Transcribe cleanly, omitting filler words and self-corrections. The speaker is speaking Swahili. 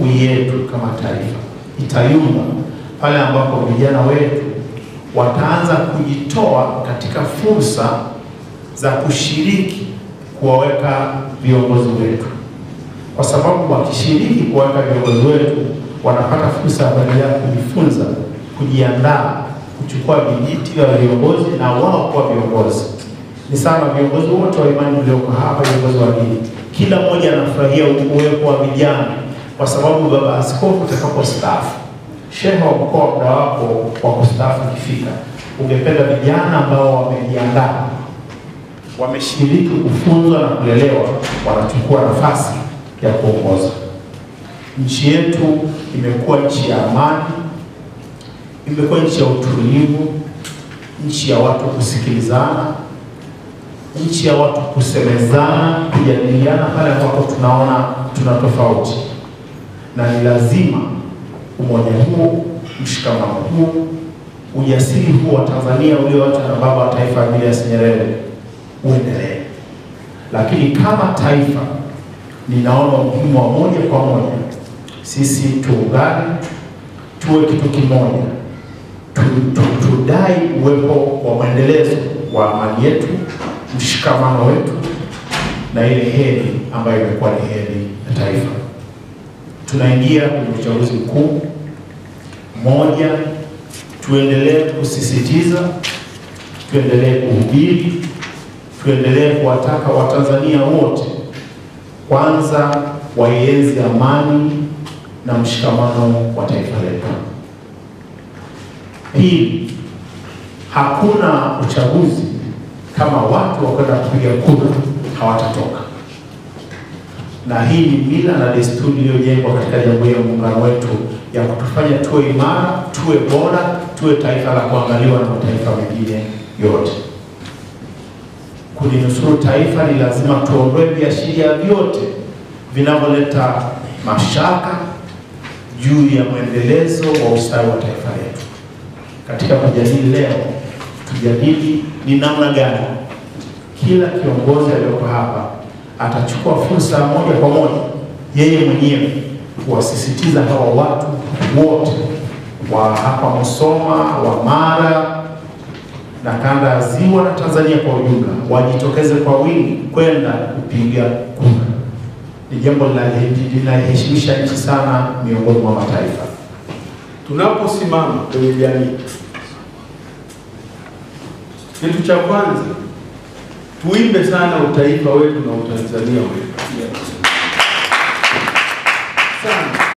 yetu kama taifa itayumba pale ambapo vijana wetu wataanza kujitoa katika fursa za kushiriki kuwaweka viongozi wetu, kwa sababu wakishiriki kuwaweka viongozi wetu wanapata fursa ya kuendelea kujifunza, kujiandaa, kuchukua vijiti vya viongozi na wao kuwa viongozi. Ni sana viongozi wote wa imani walioko hapa, viongozi wa dini, kila mmoja anafurahia uwepo wa vijana, kwa sababu baba askofu utakapostaafu, shehe wa mkoa, muda wako wa kustaafu ukifika, ungependa vijana ambao wamejiandaa, wameshiriki kufunzwa na kulelewa, wanachukua nafasi ya kuongoza. Nchi yetu imekuwa nchi ya amani, imekuwa nchi ya utulivu, nchi ya watu kusikilizana, nchi ya watu kusemezana, kujadiliana pale ambapo tunaona tuna tofauti. Na ni lazima umoja huu, mshikamano huu, ujasiri huu wa Tanzania ulioachwa na baba wa taifa Julius Nyerere uendelee. Lakini kama taifa ninaona umuhimu wa moja kwa moja sisi tuungane, tuwe kitu kimoja, tudai uwepo wa maendelezo wa amani yetu, mshikamano wetu na ile heri ambayo imekuwa ni heri ya taifa. Tunaingia kwenye uchaguzi mkuu. Moja, tuendelee kusisitiza, tuendelee kuhubiri, tuendelee kuwataka Watanzania wote kwanza waienzi amani na mshikamano wa taifa letu. Pili, hakuna uchaguzi kama watu wakwenda kupiga kura hawatatoka. Na hii ni mila na desturi iliyojengwa katika Jamhuri ya Muungano wetu ya kutufanya tuwe imara, tuwe bora, tuwe taifa la kuangaliwa na mataifa mengine yote. Kulinusuru taifa ni lazima tuondoe viashiria vyote vinavyoleta mashaka juu ya mwendelezo wa ustawi wa taifa letu. Katika kujadili leo, tujadili ni namna gani kila kiongozi aliyoko hapa atachukua fursa moja kwa moja yeye mwenyewe kuwasisitiza hawa watu wote wa hapa Musoma, wa Mara na kanda ya Ziwa na Tanzania kwa ujumla wajitokeze kwa wingi kwenda kupiga kura. Ni jambo linaheshimisha nchi sana miongoni mwa mataifa. Tunaposimama kwenye jamii, kitu cha kwanza tuimbe sana utaifa wetu na utanzania wetu.